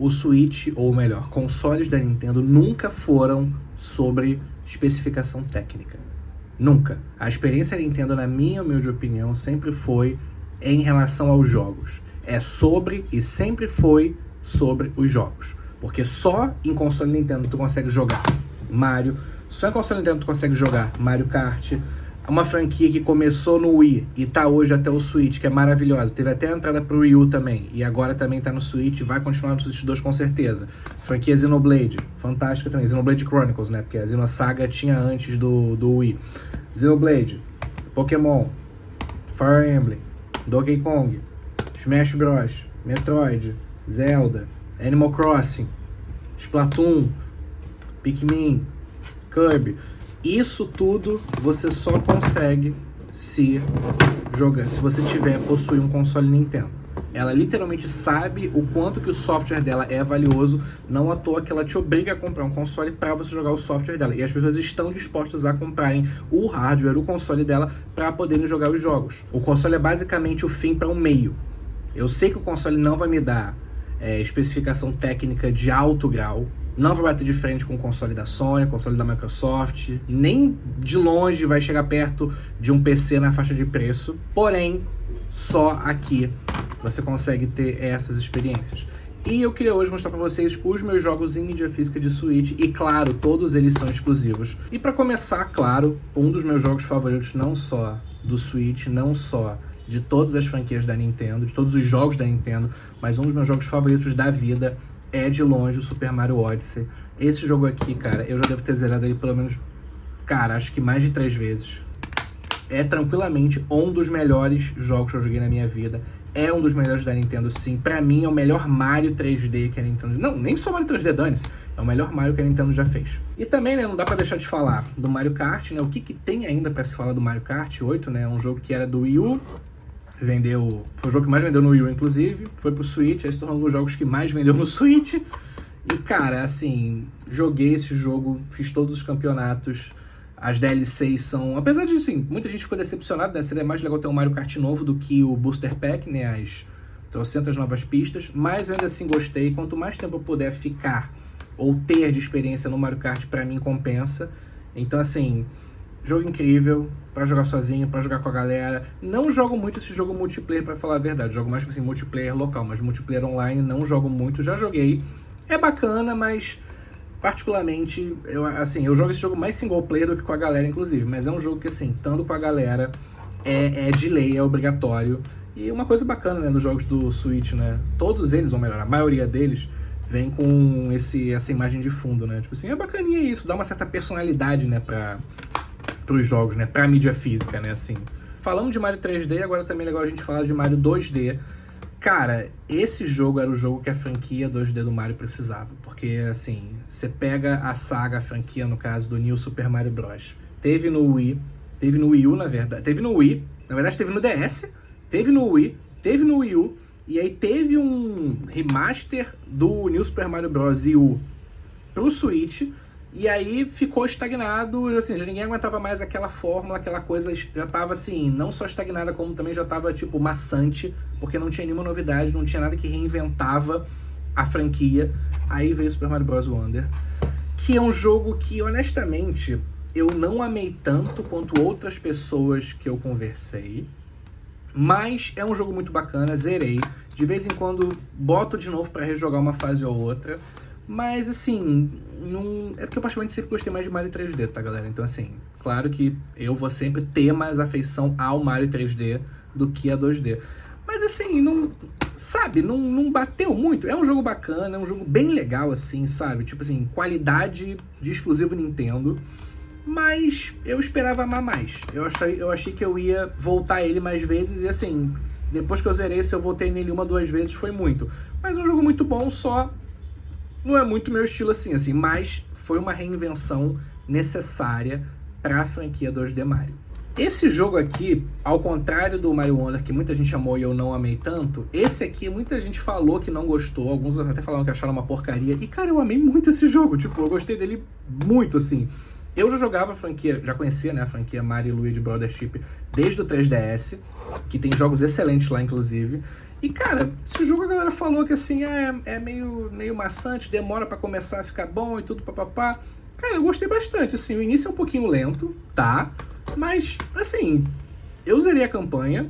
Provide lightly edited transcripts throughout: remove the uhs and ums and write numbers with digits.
o Switch, ou melhor, consoles da Nintendo nunca foram sobre especificação técnica. Nunca. A experiência da Nintendo, na minha humilde opinião, sempre foi em relação aos jogos. É sobre e sempre foi sobre os jogos. Porque só em console Nintendo tu consegue jogar Mario, só em console Nintendo tu consegue jogar Mario Kart, uma franquia que começou no Wii e tá hoje até o Switch, que é maravilhosa. Teve até a entrada pro Wii U também, e agora também tá no Switch, vai continuar no Switch 2 com certeza. Franquia Xenoblade, fantástica também. Xenoblade Chronicles, né? Porque a Xenosaga tinha antes do Wii. Xenoblade, Pokémon, Fire Emblem, Donkey Kong, Smash Bros, Metroid, Zelda, Animal Crossing, Splatoon, Pikmin, Kirby. Isso tudo você só consegue se você possuir um console Nintendo. Ela literalmente sabe o quanto que o software dela é valioso, não à toa que ela te obriga a comprar um console para você jogar o software dela. E as pessoas estão dispostas a comprarem o hardware, o console dela, para poderem jogar os jogos. O console é basicamente o fim para um meio. Eu sei que o console não vai me dar especificação técnica de alto grau, não vai bater de frente com o console da Sony, console da Microsoft, nem de longe vai chegar perto de um PC na faixa de preço, porém, só aqui você consegue ter essas experiências. E eu queria hoje mostrar para vocês os meus jogos em mídia física de Switch, e claro, todos eles são exclusivos. E para começar, claro, um dos meus jogos favoritos, não só do Switch, não só de todas as franquias da Nintendo, de todos os jogos da Nintendo, mas um dos meus jogos favoritos da vida é de longe o Super Mario Odyssey. Esse jogo aqui, cara, eu já devo ter zerado ele pelo menos, cara, acho que mais de 3 vezes. É tranquilamente um dos melhores jogos que eu joguei na minha vida. É um dos melhores da Nintendo, sim. Pra mim é o melhor Mario 3D que a Nintendo... Não, nem só Mario 3D, dane-se. É o melhor Mario que a Nintendo já fez. E também, né, não dá pra deixar de falar do Mario Kart, né? O que tem ainda pra se falar do Mario Kart 8, né? É um jogo que era do Wii U. Foi o jogo que mais vendeu no Wii U, inclusive. Foi pro Switch, aí se tornou um dos jogos que mais vendeu no Switch. E, cara, assim, joguei esse jogo, fiz todos os campeonatos. As DLCs são... Apesar de, assim, muita gente ficou decepcionada, né? Seria mais legal ter um Mario Kart novo do que o Booster Pack, né? As 300 novas pistas. Mas eu ainda assim gostei. Quanto mais tempo eu puder ficar ou ter de experiência no Mario Kart, pra mim compensa. Então, assim... Jogo incrível, pra jogar sozinho, pra jogar com a galera. Não jogo muito esse jogo multiplayer, pra falar a verdade. Jogo mais assim, multiplayer local, mas multiplayer online não jogo muito. Já joguei. É bacana, mas particularmente, eu jogo esse jogo mais single player do que com a galera, inclusive. Mas é um jogo que, assim, estando com a galera, é de lei, é obrigatório. E uma coisa bacana, né, dos jogos do Switch, né? Todos eles, ou melhor, a maioria deles, vem com essa imagem de fundo, né? Tipo assim, é bacaninha isso, dá uma certa personalidade, né, pros jogos, né, pra mídia física, né, assim. Falando de Mario 3D, agora também é legal a gente falar de Mario 2D. Cara, esse jogo era o jogo que a franquia 2D do Mario precisava, porque, assim, você pega a saga, a franquia, no caso, do New Super Mario Bros. Teve no Wii, teve no Wii U, na verdade, teve no Wii, na verdade teve no DS, teve no Wii, teve no Wii U, e aí teve um remaster do New Super Mario Bros. U pro Switch. E aí ficou estagnado, assim, já ninguém aguentava mais aquela fórmula, aquela coisa já tava assim, não só estagnada, como também já tava, tipo, maçante, porque não tinha nenhuma novidade, não tinha nada que reinventava a franquia. Aí veio o Super Mario Bros. Wonder, que é um jogo que, honestamente, eu não amei tanto quanto outras pessoas que eu conversei, mas é um jogo muito bacana, zerei. De vez em quando boto de novo pra rejogar uma fase ou outra. Mas, assim, não... é porque eu particularmente sempre gostei mais de Mario 3D, tá, galera? Então, assim, claro que eu vou sempre ter mais afeição ao Mario 3D do que a 2D. Mas, assim, não... Sabe? Não bateu muito. É um jogo bacana, é um jogo bem legal, assim, sabe? Tipo assim, qualidade de exclusivo Nintendo. Mas eu esperava amar mais. Eu achei que eu ia voltar ele mais vezes e, assim, depois que eu zerei, se eu voltei nele 1 ou 2 vezes, foi muito. Mas é um jogo muito bom, só... Não é muito meu estilo assim, mas foi uma reinvenção necessária para a franquia 2D Mario. Esse jogo aqui, ao contrário do Mario Wonder, que muita gente amou e eu não amei tanto, esse aqui muita gente falou que não gostou, alguns até falaram que acharam uma porcaria, e cara, eu amei muito esse jogo, tipo, eu gostei dele muito, assim. Eu já jogava a franquia, já conhecia, né, a franquia Mario e Luigi Brothership desde o 3DS, que tem jogos excelentes lá, inclusive. E, cara, esse jogo a galera falou que, assim, é meio maçante, demora pra começar a ficar bom e tudo, papapá. Cara, eu gostei bastante, assim, o início é um pouquinho lento, tá? Mas, assim, eu zerei a campanha,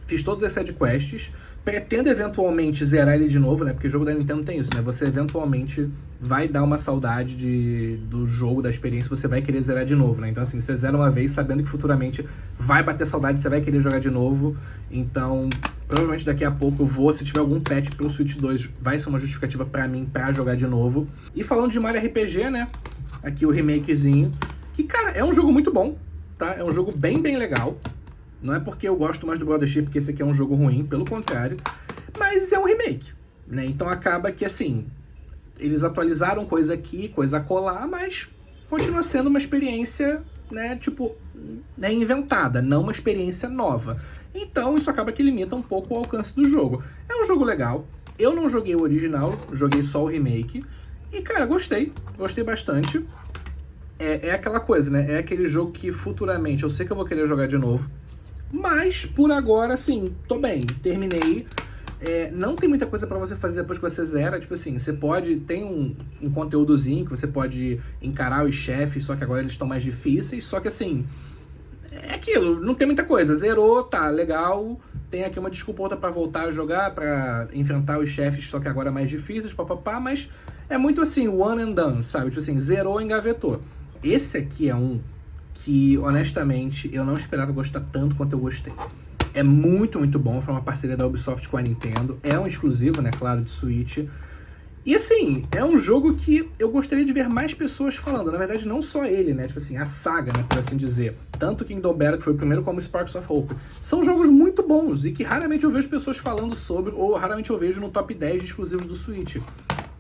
fiz todas as side quests, pretendo eventualmente zerar ele de novo, né? Porque o jogo da Nintendo tem isso, né? Você eventualmente vai dar uma saudade do jogo, da experiência, você vai querer zerar de novo, né? Então, assim, você zera uma vez sabendo que futuramente vai bater saudade, você vai querer jogar de novo. Então, provavelmente daqui a pouco eu vou, se tiver algum patch pro Switch 2, vai ser uma justificativa pra mim pra jogar de novo. E falando de Mario RPG, né? Aqui o remakezinho, que, cara, é um jogo muito bom, tá? É um jogo bem legal. Não é porque eu gosto mais do Brothership porque esse aqui é um jogo ruim, pelo contrário. Mas é um remake, né? Então acaba que, assim, eles atualizaram coisa aqui, coisa acolá, mas continua sendo uma experiência, né, tipo, inventada, não uma experiência nova. Então isso acaba que limita um pouco o alcance do jogo. É um jogo legal. Eu não joguei o original, joguei só o remake. E, cara, gostei bastante. É aquela coisa, né? É aquele jogo que futuramente eu sei que eu vou querer jogar de novo. Mas, por agora, assim, tô bem, terminei. Não tem muita coisa pra você fazer depois que você zera. Tipo assim, você pode... Tem um conteúdozinho que você pode encarar os chefes, só que agora eles estão mais difíceis. Só que, assim, é aquilo, não tem muita coisa. Zerou, tá, legal. Tem aqui uma desculpa outra pra voltar a jogar, pra enfrentar os chefes, só que agora mais difíceis, papapá. Mas é muito assim, one and done, sabe? Tipo assim, zerou, engavetou. Esse aqui é um que, honestamente, eu não esperava gostar tanto quanto eu gostei. É muito bom, foi uma parceria da Ubisoft com a Nintendo, é um exclusivo, né, claro, de Switch. E assim, é um jogo que eu gostaria de ver mais pessoas falando, na verdade não só ele, né, tipo assim, a saga, né, por assim dizer. Tanto Kingdom Battle, que foi o primeiro, como Sparks of Hope. São jogos muito bons e que raramente eu vejo pessoas falando sobre, ou raramente eu vejo no top 10 de exclusivos do Switch.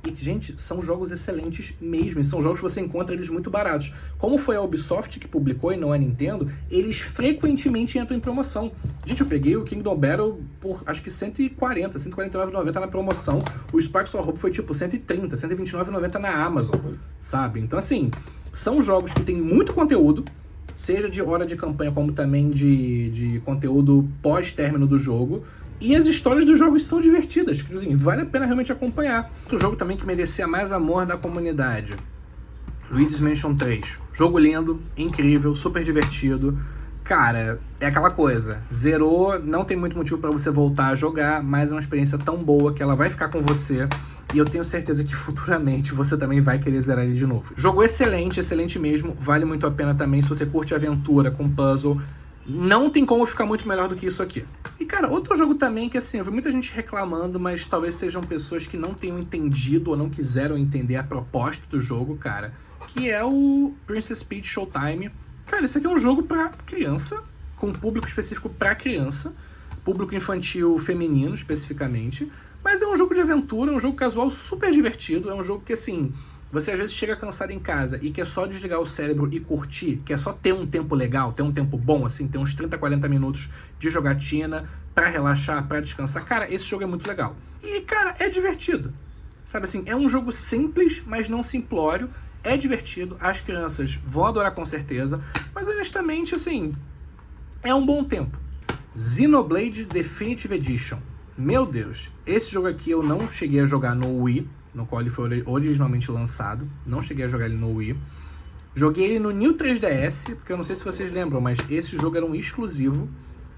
E, gente, são jogos excelentes mesmo, e são jogos que você encontra eles muito baratos. Como foi a Ubisoft que publicou e não a Nintendo, eles frequentemente entram em promoção. Gente, eu peguei o Kingdom Battle por, acho que 140, 149,90 na promoção. O Sparks of Hope foi tipo 130, 129,90 na Amazon, sabe? Então, assim, são jogos que tem muito conteúdo, seja de hora de campanha, como também de conteúdo pós-término do jogo. E as histórias dos jogos são divertidas, assim, vale a pena realmente acompanhar. Outro jogo também que merecia mais amor da comunidade, Luigi's Mansion 3. Jogo lindo, incrível, super divertido. Cara, é aquela coisa, zerou, não tem muito motivo pra você voltar a jogar, mas é uma experiência tão boa que ela vai ficar com você. E eu tenho certeza que futuramente você também vai querer zerar ele de novo. Jogo excelente, excelente mesmo, vale muito a pena também se você curte aventura com puzzle. Não tem como ficar muito melhor do que isso aqui. E, cara, outro jogo também que, assim, eu vi muita gente reclamando, mas talvez sejam pessoas que não tenham entendido ou não quiseram entender a proposta do jogo, cara, que é o Princess Peach Showtime. Cara, isso aqui é um jogo pra criança, com um público específico pra criança, público infantil feminino, especificamente, mas é um jogo de aventura, é um jogo casual super divertido, é um jogo que, assim, você às vezes chega cansado em casa e quer só desligar o cérebro e curtir, quer só ter um tempo legal, ter um tempo bom, assim, ter uns 30, 40 minutos de jogatina pra relaxar, pra descansar. Cara, esse jogo é muito legal. E, cara, é divertido. Sabe assim, é um jogo simples, mas não simplório. É divertido, as crianças vão adorar com certeza, mas honestamente, assim, é um bom tempo. Xenoblade Definitive Edition. Meu Deus, esse jogo aqui eu não cheguei a jogar no Wii, no qual ele foi originalmente lançado. Não cheguei a jogar ele no Wii. Joguei ele no New 3DS, porque eu não sei se vocês lembram, mas esse jogo era um exclusivo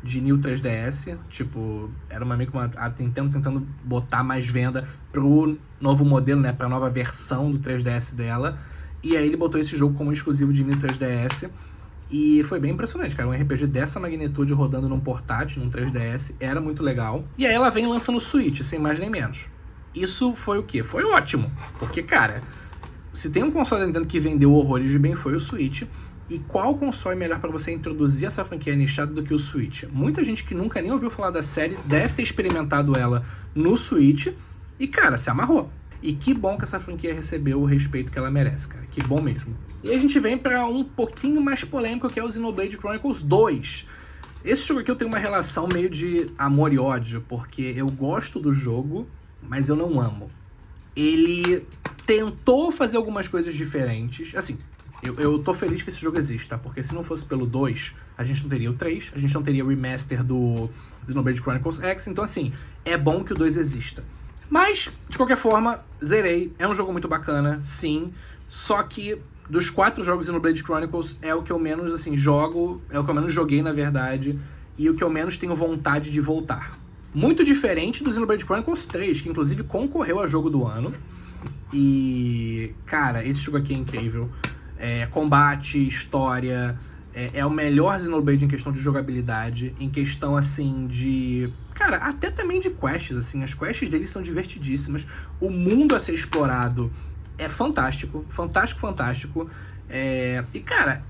de New 3DS. Tipo, era meio que a Nintendo tentando botar mais venda pro novo modelo, né? Pra nova versão do 3DS dela. E aí ele botou esse jogo como exclusivo de New 3DS. E foi bem impressionante, cara. Um RPG dessa magnitude rodando num portátil, num 3DS, era muito legal. E aí ela vem lançando o Switch, sem mais nem menos. Isso foi o quê? Foi ótimo. Porque, cara, se tem um console da Nintendo que vendeu horrores de bem, foi o Switch. E qual console melhor para você introduzir essa franquia nichada do que o Switch? Muita gente que nunca nem ouviu falar da série deve ter experimentado ela no Switch e, cara, se amarrou. E que bom que essa franquia recebeu o respeito que ela merece, cara. Que bom mesmo. E a gente vem para um pouquinho mais polêmico, que é o Xenoblade Chronicles 2. Esse jogo aqui eu tenho uma relação meio de amor e ódio, porque eu gosto do jogo, mas eu não amo. Ele tentou fazer algumas coisas diferentes. Assim, Eu tô feliz que esse jogo exista, porque se não fosse pelo 2, a gente não teria o 3, a gente não teria o remaster do Xenoblade Chronicles X, então assim, é bom que o 2 exista. Mas, de qualquer forma, zerei, é um jogo muito bacana, sim, só que dos 4 jogos Xenoblade Chronicles é o que eu menos, assim, jogo, é o que eu menos joguei, na verdade, e o que eu menos tenho vontade de voltar. Muito diferente do Xenoblade Chronicles 3, que inclusive concorreu a jogo do ano. E, cara, esse jogo aqui é incrível. Combate, história, é o melhor Xenoblade em questão de jogabilidade, em questão, assim, de... Cara, até também de quests, assim, as quests deles são divertidíssimas. O mundo a ser explorado é fantástico, fantástico, fantástico. E, cara,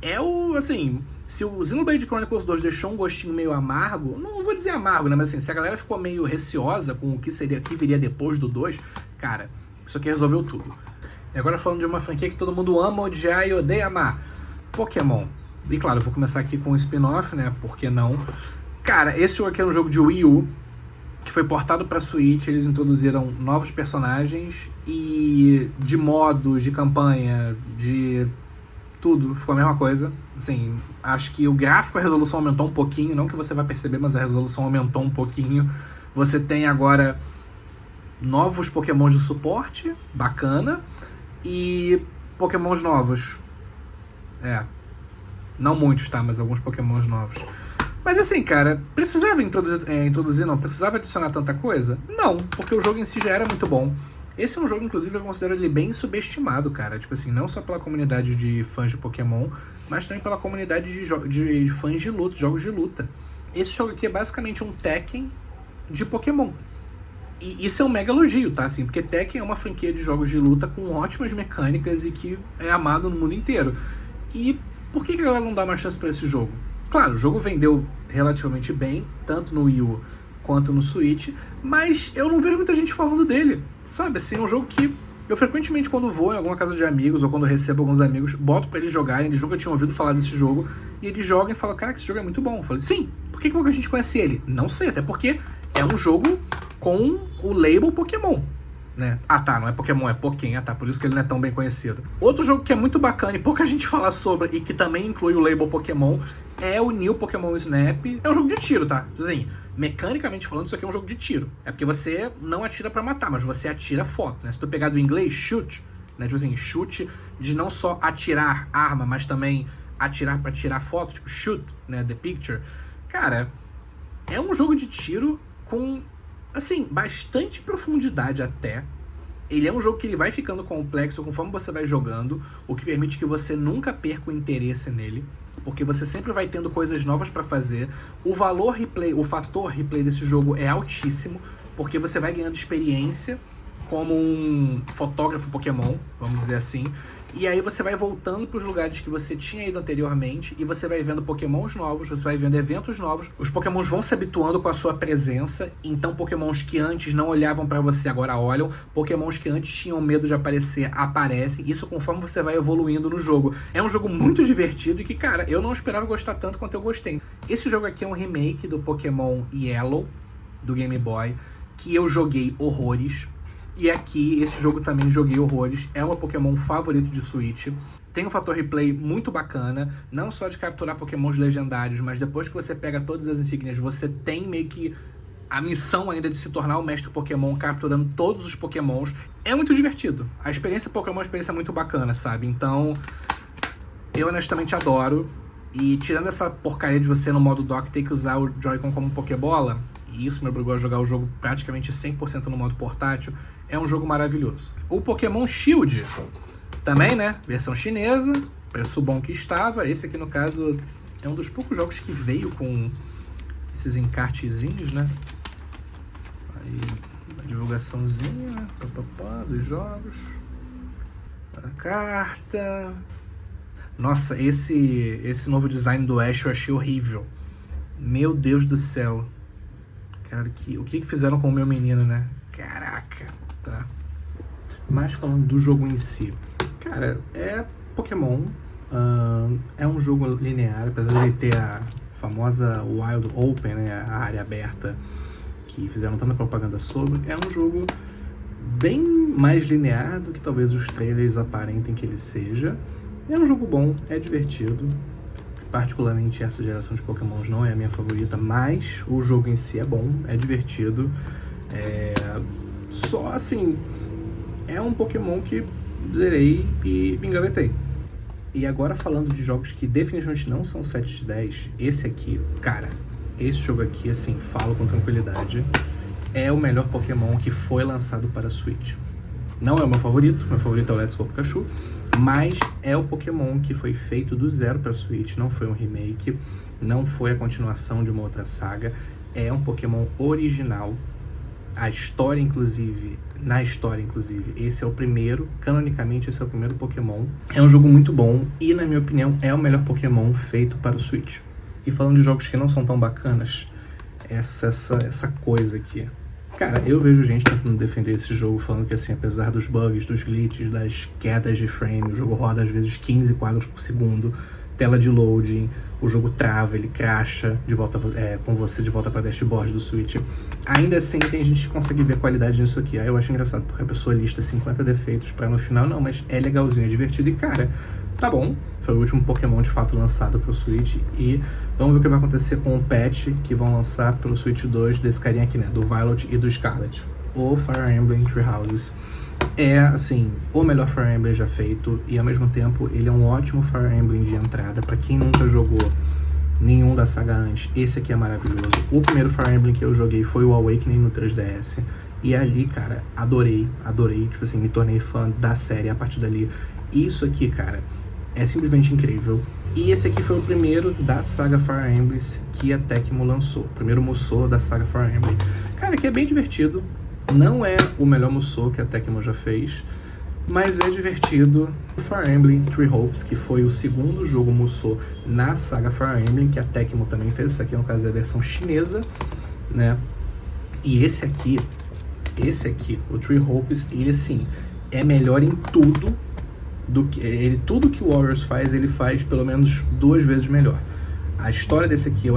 assim... Se o Xenoblade Chronicles 2 deixou um gostinho meio amargo, não vou dizer amargo, né? Mas assim, se a galera ficou meio receosa com o que viria depois do 2, cara, isso aqui resolveu tudo. E agora falando de uma franquia que todo mundo ama, odiar e odeia amar. Pokémon. E claro, eu vou começar aqui com um spin-off, né? Por que não? Cara, esse jogo aqui é um jogo de Wii U, que foi portado pra Switch, eles introduziram novos personagens e de modos, de campanha, de... tudo, ficou a mesma coisa. Assim, acho que o gráfico, a resolução aumentou um pouquinho, não que você vai perceber, mas a resolução aumentou um pouquinho. Você tem agora novos pokémons de suporte, bacana, e pokémons novos. Não muitos, tá, mas alguns pokémons novos. Mas assim, cara, precisava introduzir, não, precisava adicionar tanta coisa? Não, porque o jogo em si já era muito bom. Esse é um jogo, inclusive, eu considero ele bem subestimado, cara. Tipo assim, não só pela comunidade de fãs de Pokémon, mas também pela comunidade de fãs de luta, jogos de luta. Esse jogo aqui é basicamente um Tekken de Pokémon. E isso é um mega elogio, tá? Assim, porque Tekken é uma franquia de jogos de luta com ótimas mecânicas e que é amado no mundo inteiro. E por que a galera não dá uma chance pra esse jogo? Claro, o jogo vendeu relativamente bem, tanto no Wii U quanto no Switch, mas eu não vejo muita gente falando dele. Sabe, assim, é um jogo que eu frequentemente, quando vou em alguma casa de amigos ou quando recebo alguns amigos, boto pra eles jogarem, eles nunca tinham ouvido falar desse jogo, e eles jogam e falam, cara, que esse jogo é muito bom. Eu falei, sim, por que a gente conhece ele? Não sei, até porque é um jogo com o label Pokémon, né? Ah tá, não é Pokémon, é Pokémon, tá, por isso que ele não é tão bem conhecido. Outro jogo que é muito bacana e pouca gente fala sobre, e que também inclui o label Pokémon, é o New Pokémon Snap. É um jogo de tiro, tá? Assim, mecanicamente falando, isso aqui é um jogo de tiro. É porque você não atira pra matar, mas você atira foto, né? Se tu pegar do inglês, shoot, né? Tipo assim, shoot de não só atirar arma, mas também atirar pra tirar foto, tipo shoot, né? The picture. Cara, é um jogo de tiro com, assim, bastante profundidade até. Ele é um jogo que ele vai ficando complexo conforme você vai jogando, o que permite que você nunca perca o interesse nele, porque você sempre vai tendo coisas novas pra fazer. O valor replay, o fator replay desse jogo é altíssimo, porque você vai ganhando experiência como um fotógrafo Pokémon, vamos dizer assim, e aí você vai voltando para os lugares que você tinha ido anteriormente e você vai vendo Pokémons novos, você vai vendo eventos novos, os Pokémons vão se habituando com a sua presença, então Pokémons que antes não olhavam para você agora olham, Pokémons que antes tinham medo de aparecer, aparecem, isso conforme você vai evoluindo no jogo. É um jogo muito divertido e que, cara, eu não esperava gostar tanto quanto eu gostei. Esse jogo aqui é um remake do Pokémon Yellow, do Game Boy, que eu joguei horrores. E aqui, esse jogo também joguei horrores. É o meu Pokémon favorito de Switch. Tem um fator replay muito bacana, não só de capturar Pokémons legendários, mas depois que você pega todas as insígnias, você tem meio que a missão ainda de se tornar o mestre Pokémon, capturando todos os Pokémons. É muito divertido. A experiência Pokémon é uma experiência muito bacana, sabe? Então, eu honestamente adoro. E tirando essa porcaria de você no modo dock ter que usar o Joy-Con como Pokébola, e isso me obrigou a jogar o jogo praticamente 100% no modo portátil, é um jogo maravilhoso. O Pokémon Shield, também, né? Versão chinesa, preço bom que estava. Esse aqui, no caso, é um dos poucos jogos que veio com esses encartezinhos, né? Aí, uma divulgaçãozinha, né? Dos jogos. A carta. Nossa, esse novo design do Ash eu achei horrível. Meu Deus do céu. Cara, o que fizeram com o meu menino, né? Caraca, tá. Mas falando do jogo em si. Cara, é Pokémon. É um jogo linear, apesar de ele ter a famosa Wild Open, né? A área aberta, que fizeram tanta propaganda sobre. É um jogo bem mais linear do que talvez os trailers aparentem que ele seja. É um jogo bom, é divertido. Particularmente essa geração de Pokémons não é a minha favorita, mas o jogo em si é bom, é divertido. Só assim, é um Pokémon que zerei e me engavetei. E agora falando de jogos que definitivamente não são 7 de 10, esse aqui, cara, esse jogo aqui, assim, falo com tranquilidade, é o melhor Pokémon que foi lançado para Switch. Não é o meu favorito é o Let's Go Pikachu, mas é o Pokémon que foi feito do zero para Switch, não foi um remake, não foi a continuação de uma outra saga, é um Pokémon original. Na história, inclusive, esse é o primeiro, canonicamente, esse é o primeiro Pokémon. É um jogo muito bom e, na minha opinião, é o melhor Pokémon feito para o Switch. E falando de jogos que não são tão bacanas, essa coisa aqui. Cara, eu vejo gente tentando defender esse jogo, falando que, assim, apesar dos bugs, dos glitches, das quedas de frame, o jogo roda às vezes 15 quadros por segundo, tela de loading, o jogo trava, ele crasha de volta, com você de volta para dashboard do Switch. Ainda assim, tem gente que consegue ver qualidade nisso aqui. Aí eu acho engraçado, porque a pessoa lista 50 defeitos para no final, não, mas é legalzinho, é divertido. E cara, tá bom, foi o último Pokémon de fato lançado pro Switch. E vamos ver o que vai acontecer com o patch que vão lançar pro Switch 2 desse carinha aqui, né, do Violet e do Scarlet. O Fire Emblem Three Houses é, assim, o melhor Fire Emblem já feito, e ao mesmo tempo ele é um ótimo Fire Emblem de entrada. Pra quem nunca jogou nenhum da saga antes, esse aqui é maravilhoso. O primeiro Fire Emblem que eu joguei foi o Awakening no 3DS, e ali, cara, adorei, tipo assim, me tornei fã da série a partir dali. Isso aqui, cara, é simplesmente incrível. E esse aqui foi o primeiro da saga Fire Emblem que a Tecmo lançou, o primeiro Musou da saga Fire Emblem. Cara, que é bem divertido. Não é o melhor Musou que a Tecmo já fez, mas é divertido. Fire Emblem Three Hopes, que foi o segundo jogo Musou na saga Fire Emblem, que a Tecmo também fez. Esse aqui, no caso, é a versão chinesa, né? E esse aqui, o Three Hopes, ele, assim, é melhor em tudo do que... tudo que o Warriors faz, ele faz pelo menos 2 vezes melhor. A história desse aqui eu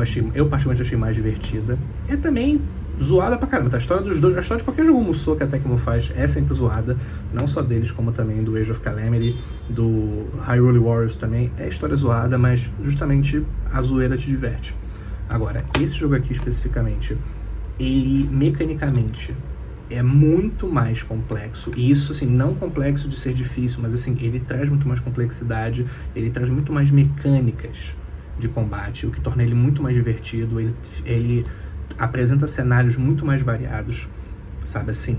particularmente achei mais divertida. É também zoada pra caramba, tá? A história dos dois, a história de qualquer jogo Musou que a Tecmo faz é sempre zoada, não só deles, como também do Age of Calamity, do Hyrule Warriors também, é história zoada, mas justamente a zoeira te diverte. Agora, esse jogo aqui especificamente, ele mecanicamente é muito mais complexo, e isso, assim, não complexo de ser difícil, mas, assim, ele traz muito mais complexidade, ele traz muito mais mecânicas de combate, o que torna ele muito mais divertido. Ele apresenta cenários muito mais variados, sabe, assim,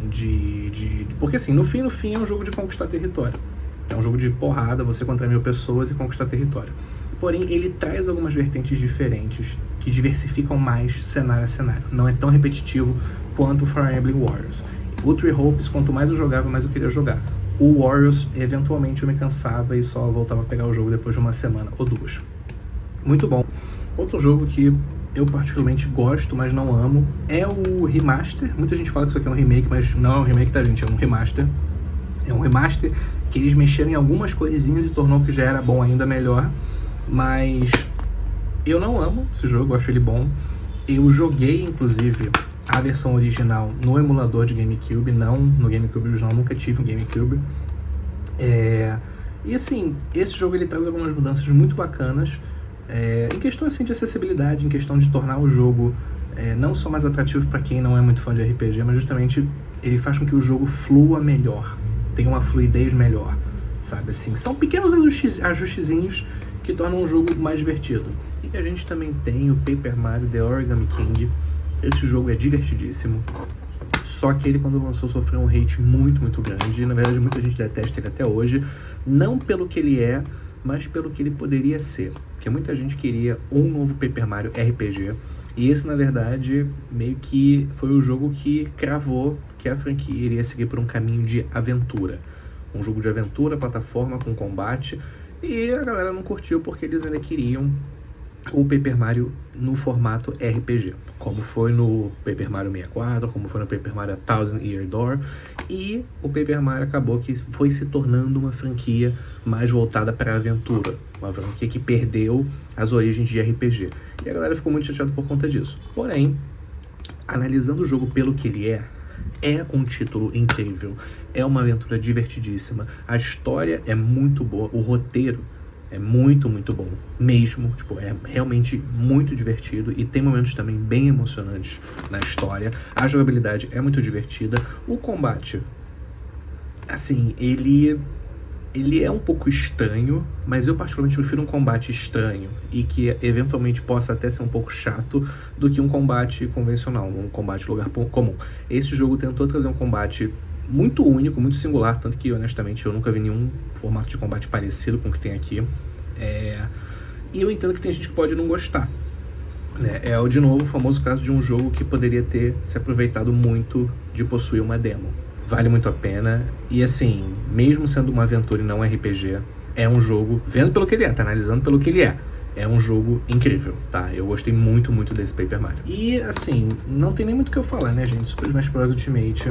porque, assim, no fim é um jogo de conquistar território. É um jogo de porrada, você contra 1000 pessoas e conquistar território. Porém, ele traz algumas vertentes diferentes que diversificam mais cenário a cenário. Não é tão repetitivo quanto o Fire Emblem Warriors. O Three Hopes, quanto mais eu jogava, mais eu queria jogar. O Warriors, eventualmente, eu me cansava e só voltava a pegar o jogo depois de uma semana ou 2. Muito bom. Outro jogo que eu particularmente gosto, mas não amo, é o remaster. Muita gente fala que isso aqui é um remake, mas não é um remake, tá, gente? É um remaster. É um remaster que eles mexeram em algumas coisinhas e tornou o que já era bom ainda melhor. Mas eu não amo esse jogo, eu acho ele bom. Eu joguei, inclusive, a versão original no emulador de GameCube, não no GameCube original, nunca tive um GameCube. E assim, esse jogo ele traz algumas mudanças muito bacanas. Em questão, assim, de acessibilidade, em questão de tornar o jogo não só mais atrativo para quem não é muito fã de RPG, mas justamente ele faz com que o jogo flua melhor, tenha uma fluidez melhor, sabe, assim, são pequenos ajustezinhos que tornam o jogo mais divertido. E a gente também tem o Paper Mario The Origami King. Esse jogo é divertidíssimo, só que ele, quando lançou, sofreu um hate muito, muito grande, e na verdade muita gente detesta ele até hoje, não pelo que ele é, mas pelo que ele poderia ser, porque muita gente queria um novo Paper Mario RPG, e esse, na verdade, meio que foi o jogo que cravou que a franquia iria seguir por um caminho de aventura. Um jogo de aventura, plataforma, com combate, e a galera não curtiu porque eles ainda queriam o Paper Mario no formato RPG, como foi no Paper Mario 64, como foi no Paper Mario Thousand Year Door, e o Paper Mario acabou que foi se tornando uma franquia mais voltada para a aventura, uma franquia que perdeu as origens de RPG, e a galera ficou muito chateada por conta disso. Porém, analisando o jogo pelo que ele é um título incrível, é uma aventura divertidíssima, a história é muito boa, o roteiro É muito, muito bom mesmo, tipo, é realmente muito divertido e tem momentos também bem emocionantes na história. A jogabilidade é muito divertida. O combate, assim, ele é um pouco estranho, mas eu particularmente prefiro um combate estranho e que eventualmente possa até ser um pouco chato do que um combate convencional, um combate lugar comum. Esse jogo tentou trazer um combate muito único, muito singular, tanto que honestamente eu nunca vi nenhum formato de combate parecido com o que tem aqui. E eu entendo que tem gente que pode não gostar. De novo, o famoso caso de um jogo que poderia ter se aproveitado muito de possuir uma demo. Vale muito a pena. E assim, mesmo sendo uma aventura e não um RPG, é um jogo, vendo pelo que ele é, tá analisando pelo que ele é um jogo incrível, tá? Eu gostei muito, muito desse Paper Mario. E assim, não tem nem muito o que eu falar, né, gente? Super Smash Bros. Ultimate,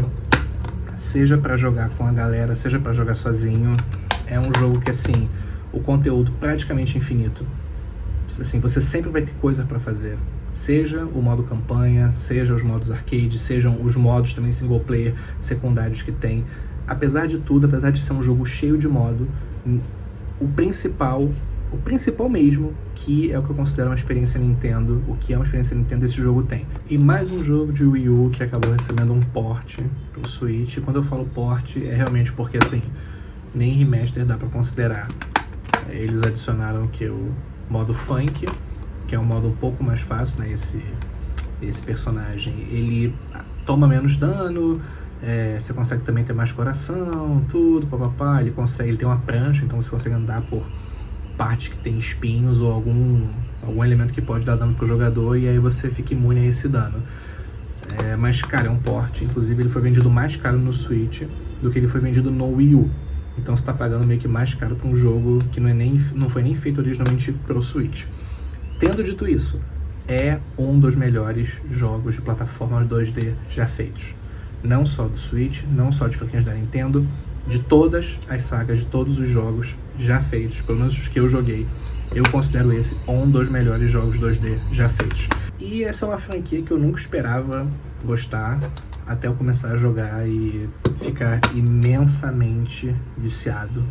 seja pra jogar com a galera, seja pra jogar sozinho, é um jogo que, assim, o conteúdo praticamente infinito. Assim, você sempre vai ter coisa pra fazer. Seja o modo campanha, seja os modos arcade, sejam os modos também single player secundários que tem. Apesar de tudo, apesar de ser um jogo cheio de modo, o principal mesmo, que é o que eu considero uma experiência Nintendo, o que é uma experiência Nintendo esse jogo tem. E mais um jogo de Wii U que acabou recebendo um port pro Switch. E quando eu falo port, é realmente porque, assim, nem remaster dá pra considerar. Eles adicionaram que o modo Funk, que é um modo um pouco mais fácil, né? Esse personagem, ele toma menos dano, você consegue também ter mais coração, tudo, papapá. Ele tem uma prancha, então você consegue andar por partes que tem espinhos ou algum elemento que pode dar dano pro jogador, e aí você fica imune a esse dano. Mas, cara, é um port. Inclusive, ele foi vendido mais caro no Switch do que ele foi vendido no Wii U. Então você tá pagando meio que mais caro pra um jogo que não foi nem feito originalmente pro Switch. Tendo dito isso, é um dos melhores jogos de plataforma 2D já feitos. Não só do Switch, não só de franquias da Nintendo, de todas as sagas, de todos os jogos já feitos, pelo menos os que eu joguei, eu considero esse um dos melhores jogos 2D já feitos. E essa é uma franquia que eu nunca esperava gostar, até eu começar a jogar e ficar imensamente viciado.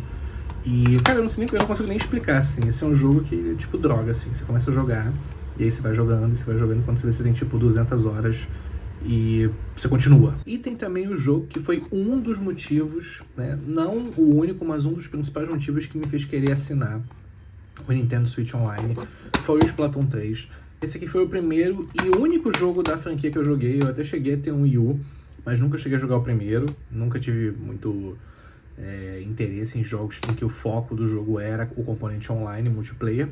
E, cara, eu não consigo nem explicar, assim. Esse é um jogo que é tipo droga, assim. Você começa a jogar, e aí você vai jogando, quando você vê, você tem tipo 200 horas, e você continua. E tem também o jogo que foi um dos motivos, né, não o único, mas um dos principais motivos que me fez querer assinar o Nintendo Switch Online, foi o Splatoon 3. Esse aqui foi o primeiro e único jogo da franquia que eu joguei. Eu até cheguei a ter um Wii U, mas nunca cheguei a jogar o primeiro. Nunca tive muito interesse em jogos em que o foco do jogo era o componente online, multiplayer.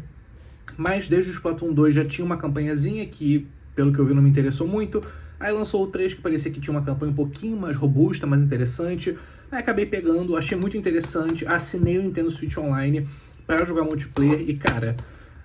Mas desde o Splatoon 2 já tinha uma campanhazinha que, pelo que eu vi, não me interessou muito. Aí lançou o 3, que parecia que tinha uma campanha um pouquinho mais robusta, mais interessante. Aí acabei pegando, achei muito interessante, assinei o Nintendo Switch Online para jogar multiplayer e, cara,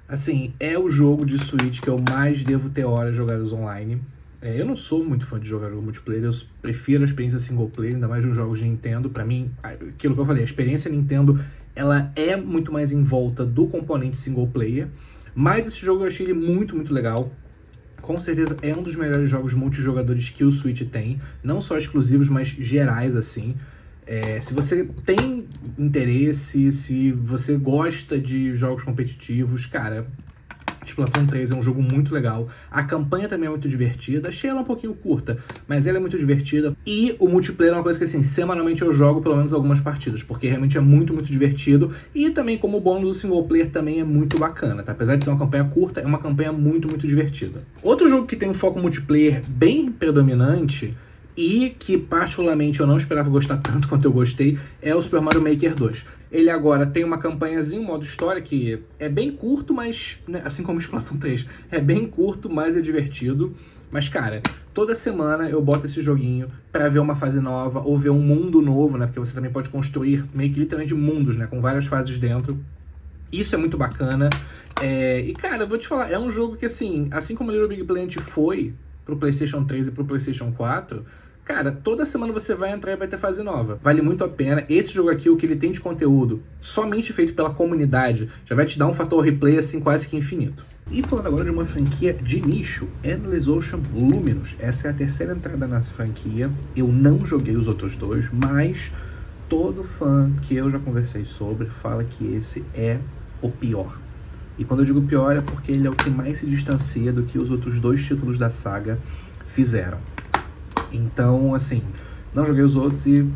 assim, é o jogo de Switch que eu mais devo ter horas jogadas online. Eu não sou muito fã de jogar jogo multiplayer, eu prefiro a experiência single player, ainda mais nos jogos de Nintendo. Pra mim, aquilo que eu falei, a experiência Nintendo, ela é muito mais em volta do componente single player, mas esse jogo eu achei ele muito, muito legal. Com certeza é um dos melhores jogos multijogadores que o Switch tem, não só exclusivos, mas gerais, assim. Se você tem interesse, se você gosta de jogos competitivos, cara, Splatoon 3 é um jogo muito legal. A campanha também é muito divertida. Achei ela um pouquinho curta, mas ela é muito divertida. E o multiplayer é uma coisa que, assim, semanalmente eu jogo pelo menos algumas partidas, porque realmente é muito, muito divertido. E também, como bônus, o single player também é muito bacana, tá? Apesar de ser uma campanha curta, é uma campanha muito, muito divertida. Outro jogo que tem um foco multiplayer bem predominante e que particularmente eu não esperava gostar tanto quanto eu gostei, é o Super Mario Maker 2. Ele agora tem uma campanhazinha, um modo história, que é bem curto, mas, né, assim como o Splatoon 3, é bem curto, mas é divertido. Mas, cara, toda semana eu boto esse joguinho pra ver uma fase nova, ou ver um mundo novo, né, porque você também pode construir meio que literalmente mundos, né, com várias fases dentro. Isso é muito bacana. E, cara, eu vou te falar, é um jogo que, assim como o Little Big Planet foi pro PlayStation 3 e pro PlayStation 4, cara, toda semana você vai entrar e vai ter fase nova. Vale muito a pena. Esse jogo aqui, o que ele tem de conteúdo, somente feito pela comunidade, já vai te dar um fator replay, assim, quase que infinito. E falando agora de uma franquia de nicho, Endless Ocean Luminous. Essa é a terceira entrada na franquia. Eu não joguei os outros dois, mas todo fã que eu já conversei sobre fala que esse é o pior. E quando eu digo pior é porque ele é o que mais se distancia do que os outros 2 títulos da saga fizeram. Então, assim, não joguei os outros e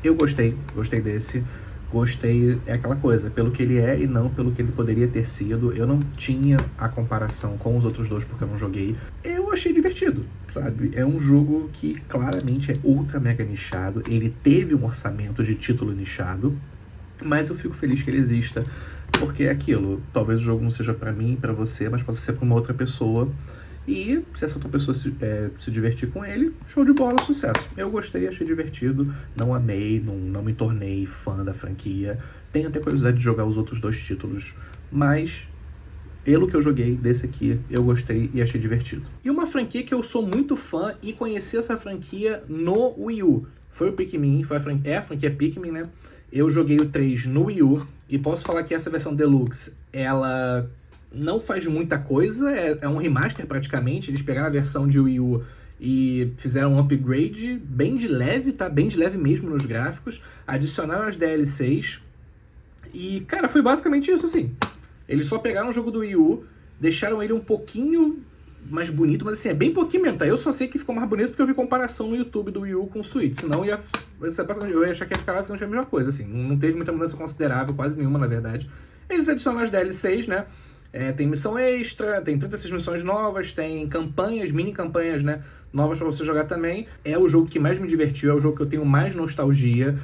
eu gostei desse. Gostei, é aquela coisa, pelo que ele é e não pelo que ele poderia ter sido. Eu não tinha a comparação com os outros 2 porque eu não joguei. Eu achei divertido, sabe? É um jogo que claramente é ultra mega nichado. Ele teve um orçamento de título nichado, mas eu fico feliz que ele exista, porque é aquilo. Talvez o jogo não seja pra mim, pra você, mas pode ser pra uma outra pessoa. E se essa outra pessoa se divertir com ele, show de bola, sucesso. Eu gostei, achei divertido, não amei, não me tornei fã da franquia. Tenho até curiosidade de jogar os outros 2 títulos, mas pelo que eu joguei desse aqui, eu gostei e achei divertido. E uma franquia que eu sou muito fã e conheci essa franquia no Wii U. Foi o Pikmin, é a franquia Pikmin, né? Eu joguei o 3 no Wii U e posso falar que essa versão Deluxe, ela não faz muita coisa, é um remaster praticamente. Eles pegaram a versão de Wii U e fizeram um upgrade bem de leve, tá? Bem de leve mesmo nos gráficos. Adicionaram as DLCs e, cara, foi basicamente isso, assim. Eles só pegaram o jogo do Wii U, deixaram ele um pouquinho mais bonito, mas assim, é bem pouquinho mesmo, tá? Eu só sei que ficou mais bonito porque eu vi comparação no YouTube do Wii U com o Switch, senão eu ia achar que ia ficar basicamente a mesma coisa, assim. Não teve muita mudança considerável, quase nenhuma, na verdade. Eles adicionaram as DLCs, né? Tem missão extra, tem 36 missões novas, tem campanhas, mini campanhas, né, novas pra você jogar também. É o jogo que mais me divertiu, é o jogo que eu tenho mais nostalgia.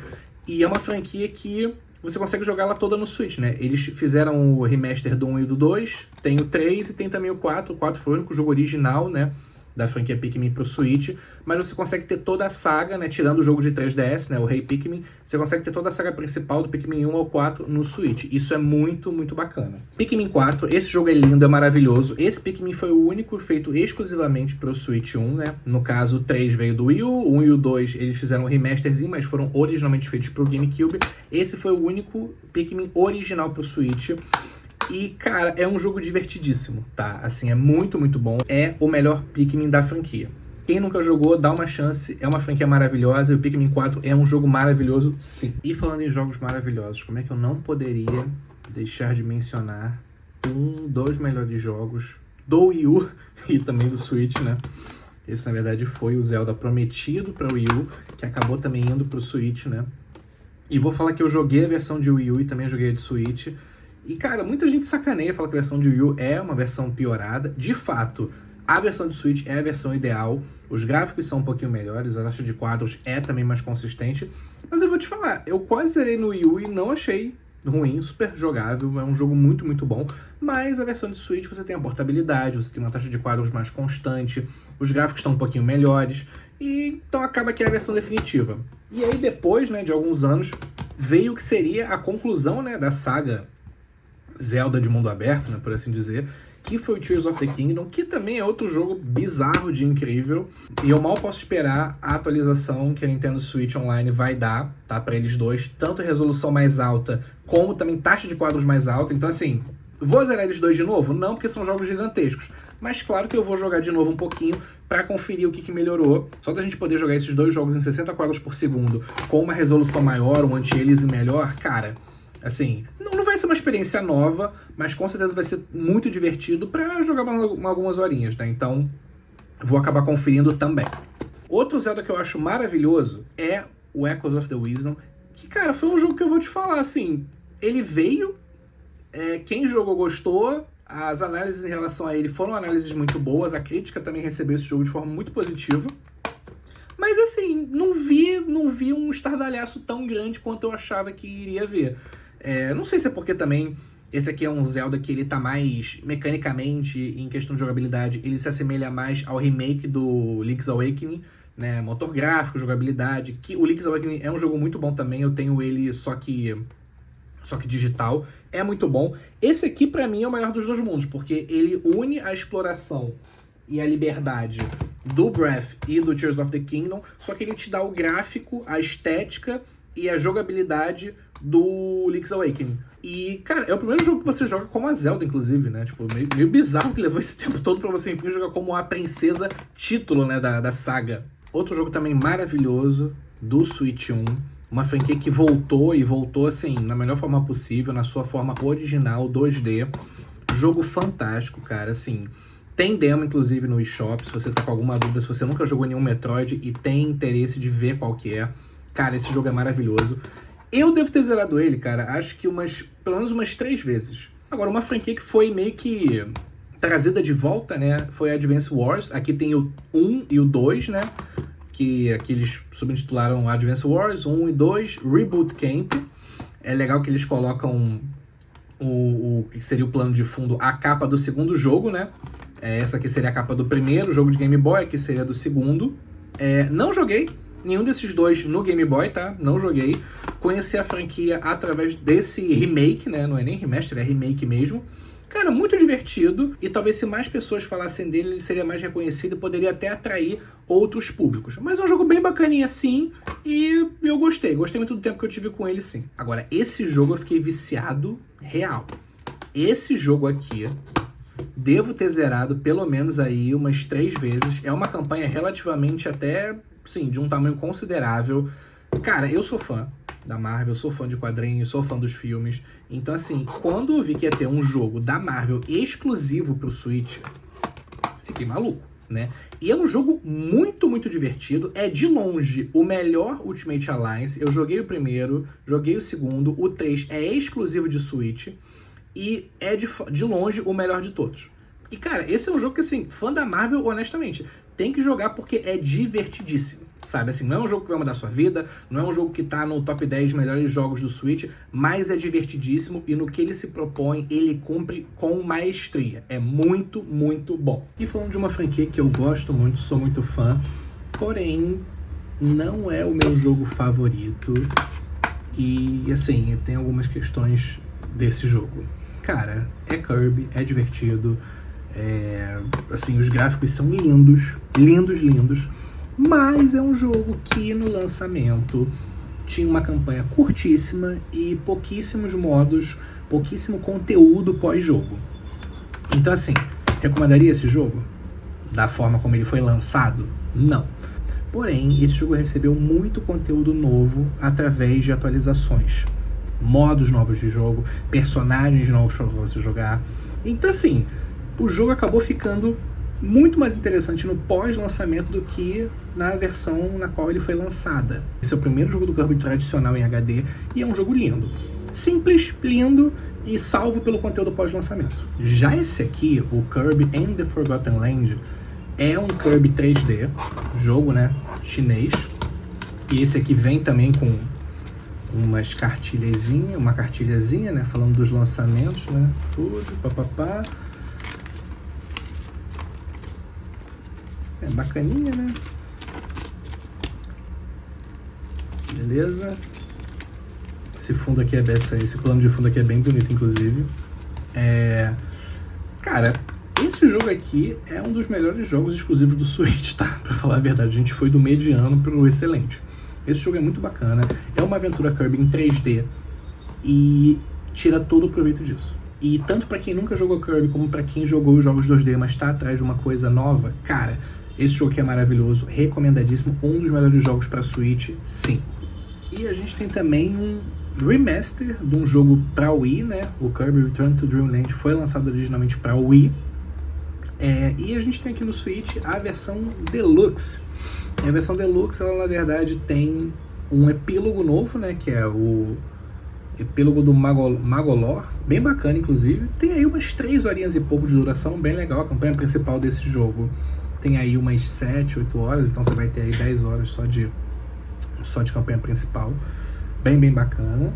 E é uma franquia que você consegue jogar ela toda no Switch, né? Eles fizeram o remaster do 1 e do 2, tem o 3 e tem também o 4. O 4 foi o único jogo original, né, da franquia Pikmin pro Switch, mas você consegue ter toda a saga, né, tirando o jogo de 3DS, né, o Rei Pikmin, você consegue ter toda a saga principal do Pikmin 1 ao 4 no Switch. Isso é muito, muito bacana. Pikmin 4, esse jogo é lindo, é maravilhoso. Esse Pikmin foi o único feito exclusivamente pro Switch 1, né, no caso o 3 veio do Wii U, o 1 e o 2 eles fizeram um remasterzinho, mas foram originalmente feitos pro GameCube. Esse foi o único Pikmin original pro Switch. E, cara, é um jogo divertidíssimo, tá? Assim, é muito, muito bom. É o melhor Pikmin da franquia. Quem nunca jogou, dá uma chance. É uma franquia maravilhosa e o Pikmin 4 é um jogo maravilhoso, sim. E falando em jogos maravilhosos, como é que eu não poderia deixar de mencionar um dos melhores jogos do Wii U e também do Switch, né? Esse, na verdade, foi o Zelda prometido para o Wii U, que acabou também indo pro Switch, né? E vou falar que eu joguei a versão de Wii U e também joguei a de Switch. E, cara, muita gente sacaneia, fala que a versão de Wii U é uma versão piorada. De fato, a versão de Switch é a versão ideal. Os gráficos são um pouquinho melhores, a taxa de quadros é também mais consistente. Mas eu vou te falar, eu quase zerei no Wii U e não achei ruim, super jogável. É um jogo muito, muito bom. Mas a versão de Switch você tem a portabilidade, você tem uma taxa de quadros mais constante, os gráficos estão um pouquinho melhores. E então acaba que é a versão definitiva. E aí depois, né, de alguns anos, veio o que seria a conclusão, né, da saga Zelda de mundo aberto, né, por assim dizer, que foi o Tears of the Kingdom, que também é outro jogo bizarro de incrível. E eu mal posso esperar a atualização que a Nintendo Switch Online vai dar, tá, para eles dois, tanto resolução mais alta, como também taxa de quadros mais alta. Então, assim, vou zerar eles dois de novo? Não, porque são jogos gigantescos. Mas claro que eu vou jogar de novo um pouquinho para conferir o que melhorou. Só da gente poder jogar esses dois jogos em 60 quadros por segundo, com uma resolução maior, um anti-aliasing melhor, cara, assim, não vai ser uma experiência nova, mas com certeza vai ser muito divertido para jogar algumas horinhas, né? Então, vou acabar conferindo também. Outro Zelda que eu acho maravilhoso é o Echoes of the Wisdom, que, cara, foi um jogo que eu vou te falar, assim, ele veio, quem jogou gostou, as análises em relação a ele foram análises muito boas, a crítica também recebeu esse jogo de forma muito positiva. Mas assim, não vi um estardalhaço tão grande quanto eu achava que iria ver. Não sei se é porque também esse aqui é um Zelda que ele tá mais mecanicamente, em questão de jogabilidade, ele se assemelha mais ao remake do Link's Awakening, né? Motor gráfico, jogabilidade, que o Link's Awakening é um jogo muito bom também, eu tenho ele só que digital, é muito bom. Esse aqui pra mim é o melhor dos dois mundos, porque ele une a exploração e a liberdade do Breath e do Tears of the Kingdom, só que ele te dá o gráfico, a estética e a jogabilidade do Link's Awakening. E, cara, é o primeiro jogo que você joga como a Zelda, inclusive, né? Tipo, meio bizarro que levou esse tempo todo pra você, enfim, jogar como a princesa título, né, da saga. Outro jogo também maravilhoso, do Switch 1, Uma franquia que voltou e voltou assim, na melhor forma possível, na sua forma original, 2D. Jogo fantástico, cara, assim. Tem demo, inclusive, no eShop, se você tá com alguma dúvida, se você nunca jogou nenhum Metroid e tem interesse de ver qual que é. Cara, esse jogo é maravilhoso. Eu devo ter zerado ele, cara, acho que pelo menos umas 3 vezes. Agora, uma franquia que foi meio que trazida de volta, né, foi a Advance Wars. Aqui tem o 1 e o 2, né, que aqui eles subtitularam Advance Wars 1 e 2, Reboot Camp. É legal que eles colocam o que seria o plano de fundo, a capa do segundo jogo, né? Essa aqui seria a capa do primeiro jogo de Game Boy, que seria do segundo. Não joguei nenhum desses dois no Game Boy, tá? Não joguei. Conheci a franquia através desse remake, né? Não é nem remaster, é remake mesmo. Cara, muito divertido, e talvez se mais pessoas falassem dele, ele seria mais reconhecido e poderia até atrair outros públicos. Mas é um jogo bem bacaninha sim, e eu gostei. Gostei muito do tempo que eu tive com ele sim. Agora, esse jogo eu fiquei viciado real. Esse jogo aqui, devo ter zerado pelo menos aí umas 3 vezes. É uma campanha relativamente até, sim, de um tamanho considerável. Cara, eu sou fã da Marvel, sou fã de quadrinhos, sou fã dos filmes. Então, assim, quando eu vi que ia ter um jogo da Marvel exclusivo pro Switch, fiquei maluco, né? E é um jogo muito, muito divertido. É, de longe, o melhor Ultimate Alliance. Eu joguei o primeiro, joguei o segundo, o 3 é exclusivo de Switch. E é, de longe, o melhor de todos. E, cara, esse é um jogo que, assim, fã da Marvel, honestamente, tem que jogar porque é divertidíssimo, sabe? Assim, não é um jogo que vai mudar a sua vida, não é um jogo que tá no top 10 melhores jogos do Switch, mas é divertidíssimo e no que ele se propõe, ele cumpre com maestria. É muito, muito bom. E falando de uma franquia que eu gosto muito, sou muito fã, porém, não é o meu jogo favorito. E, assim, tem algumas questões desse jogo. Cara, é Kirby, é divertido, assim, os gráficos são lindos, lindos, lindos, mas é um jogo que no lançamento tinha uma campanha curtíssima e pouquíssimos modos, pouquíssimo conteúdo pós-jogo. Então, assim, recomendaria esse jogo? Da forma como ele foi lançado? Não. Porém, esse jogo recebeu muito conteúdo novo através de atualizações. Modos novos de jogo, personagens novos para você jogar. Então, assim, o jogo acabou ficando muito mais interessante no pós-lançamento do que na versão na qual ele foi lançada. Esse é o primeiro jogo do Kirby tradicional em HD e é um jogo lindo. Simples, lindo e salvo pelo conteúdo pós-lançamento. Já esse aqui, o Kirby and the Forgotten Land, é um Kirby 3D, jogo, né, chinês. E esse aqui vem também com uma cartilhazinha, né, falando dos lançamentos, né, tudo, papapá. É bacaninha, né? Beleza. Esse fundo aqui esse plano de fundo aqui é bem bonito, inclusive. Cara, esse jogo aqui é um dos melhores jogos exclusivos do Switch, tá? Pra falar a verdade, a gente foi do mediano pro excelente. Esse jogo é muito bacana, é uma aventura Kirby em 3D e tira todo o proveito disso. E tanto pra quem nunca jogou Kirby, como pra quem jogou os jogos 2D, mas tá atrás de uma coisa nova, cara, esse jogo aqui é maravilhoso, recomendadíssimo, um dos melhores jogos pra Switch, sim. E a gente tem também um remaster de um jogo pra Wii, né? O Kirby Return to Dreamland foi lançado originalmente pra Wii. E a gente tem aqui no Switch a versão Deluxe. E a versão Deluxe, ela na verdade tem um epílogo novo, né? Que é o epílogo do Magolor, bem bacana inclusive. Tem aí umas 3 horinhas e pouco de duração, bem legal. A campanha principal desse jogo tem aí umas 7, 8 horas, então você vai ter aí 10 horas só de campanha principal. Bem bacana.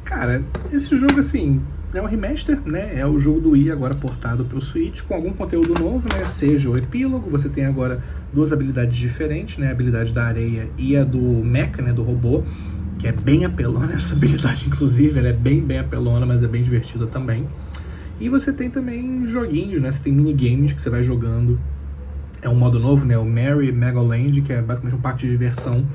Cara, esse jogo assim é um remaster, né? É o jogo do Wii agora portado para o Switch com algum conteúdo novo, né? Seja o epílogo, você tem agora 2 habilidades diferentes, né? A habilidade da areia e a do mecha, né? Do robô, que é bem apelona essa habilidade, inclusive, ela é bem apelona, mas é bem divertida também. E você tem também joguinhos, né? Você tem minigames que você vai jogando. É um modo novo, né? O Merry Megaland, que é basicamente um parque de diversão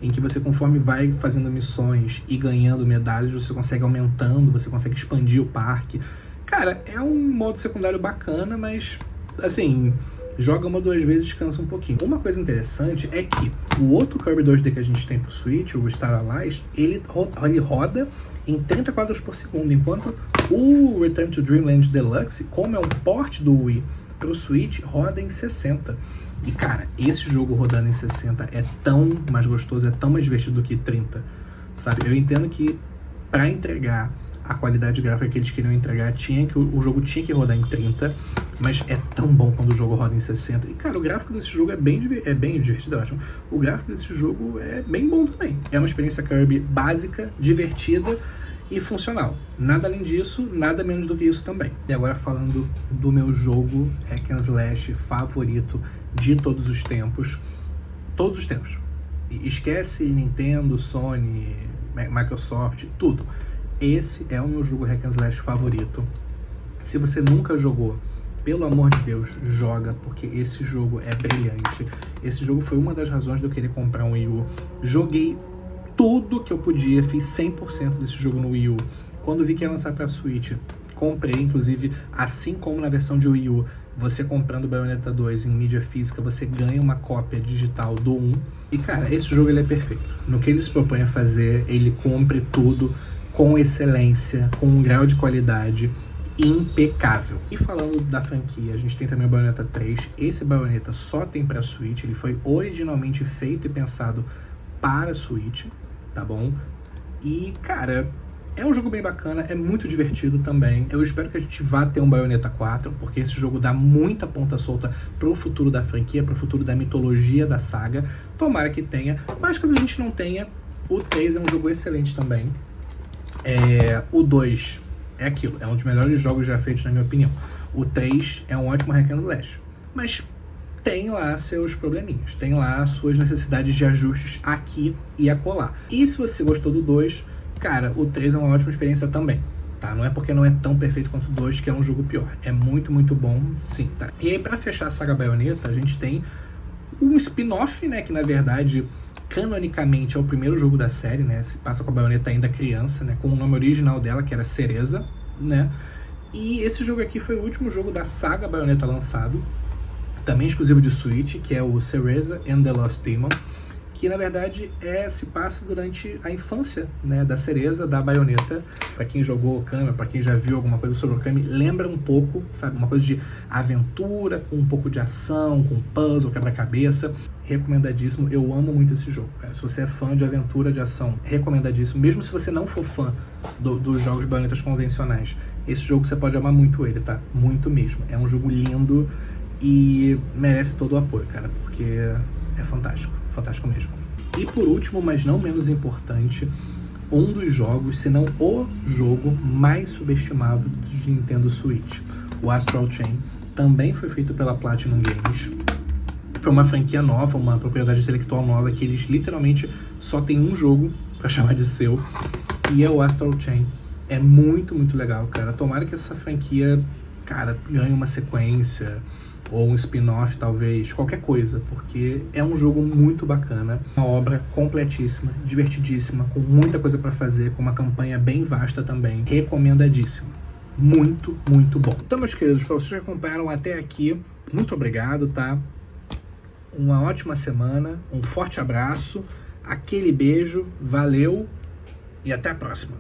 em que você, conforme vai fazendo missões e ganhando medalhas, você consegue aumentando, você consegue expandir o parque. Cara, é um modo secundário bacana, mas, assim, joga uma ou duas vezes, descansa um pouquinho. Uma coisa interessante é que o outro Kirby 2D que a gente tem pro Switch, o Star Allies, ele roda em 30 quadros por segundo, enquanto o Return to Dreamland Deluxe, como é um port do Wii pro Switch, roda em 60. E cara, esse jogo rodando em 60 é tão mais gostoso, é tão mais divertido do que 30, sabe? Eu entendo que para entregar a qualidade gráfica que eles queriam entregar, o jogo tinha que rodar em 30, mas é tão bom quando o jogo roda em 60. E cara, o gráfico desse jogo é bem divertido, eu acho. O gráfico desse jogo é bem bom também. É uma experiência Kirby básica, divertida e funcional. Nada além disso, nada menos do que isso também. E agora falando do meu jogo hack and slash favorito de todos os tempos. Todos os tempos. Esquece Nintendo, Sony, Microsoft, tudo. Esse é o meu jogo hack and slash favorito. Se você nunca jogou, pelo amor de Deus, joga, porque esse jogo é brilhante. Esse jogo foi uma das razões de eu querer comprar um Wii U. Joguei tudo que eu podia, fiz 100% desse jogo no Wii U. Quando vi que ia lançar pra Switch, comprei, inclusive, assim como na versão de Wii U, você comprando Bayonetta 2 em mídia física, você ganha uma cópia digital do 1. E cara, esse jogo ele é perfeito. No que ele se propõe a fazer, ele cumpre tudo com excelência, com um grau de qualidade impecável. E falando da franquia, a gente tem também o Bayonetta 3. Esse Bayonetta só tem pra Switch, ele foi originalmente feito e pensado para Switch, tá bom? E, cara, é um jogo bem bacana, é muito divertido também. Eu espero que a gente vá ter um Bayonetta 4, porque esse jogo dá muita ponta solta pro futuro da franquia, pro futuro da mitologia da saga. Tomara que tenha, mas caso a gente não tenha, o 3 é um jogo excelente também. O 2 é aquilo, é um dos melhores jogos já feitos na minha opinião. O 3 é um ótimo hack and slash, mas tem lá seus probleminhas, tem lá suas necessidades de ajustes aqui e acolá. E se você gostou do 2, cara, o 3 é uma ótima experiência também, tá? Não é porque não é tão perfeito quanto o 2 que é um jogo pior. É muito, muito bom, sim, tá? E aí, pra fechar a saga Bayonetta, a gente tem um spin-off, né, que na verdade canonicamente é o primeiro jogo da série, né? Se passa com a Bayonetta ainda criança, né? Com o nome original dela, que era Cereza, né? E esse jogo aqui foi o último jogo da saga Bayonetta lançado, também exclusivo de Switch, que é o Cereza and the Lost Demon, que na verdade se passa durante a infância, né, da Cereza, da Bayonetta. Pra quem jogou Okami, pra quem já viu alguma coisa sobre Okami, lembra um pouco, sabe, uma coisa de aventura, com um pouco de ação, com puzzle, quebra-cabeça. Recomendadíssimo, eu amo muito esse jogo, cara. Se você é fã de aventura, de ação, recomendadíssimo. Mesmo se você não for fã dos jogos Bayonetas convencionais, esse jogo você pode amar muito ele, tá? Muito mesmo. É um jogo lindo e merece todo o apoio, cara, porque é fantástico, fantástico mesmo. E por último, mas não menos importante, um dos jogos, se não o jogo mais subestimado de Nintendo Switch, o Astral Chain, também foi feito pela Platinum Games. Foi uma franquia nova, uma propriedade intelectual nova, que eles literalmente só tem um jogo pra chamar de seu, e é o Astral Chain. É muito, muito legal, cara. Tomara que essa franquia, cara, ganhe uma sequência, ou um spin-off, talvez, qualquer coisa, porque é um jogo muito bacana, uma obra completíssima, divertidíssima, com muita coisa pra fazer, com uma campanha bem vasta também, recomendadíssimo. Muito, muito bom. Então, meus queridos, para vocês que acompanharam até aqui, muito obrigado, tá? Uma ótima semana, um forte abraço, aquele beijo, valeu e até a próxima.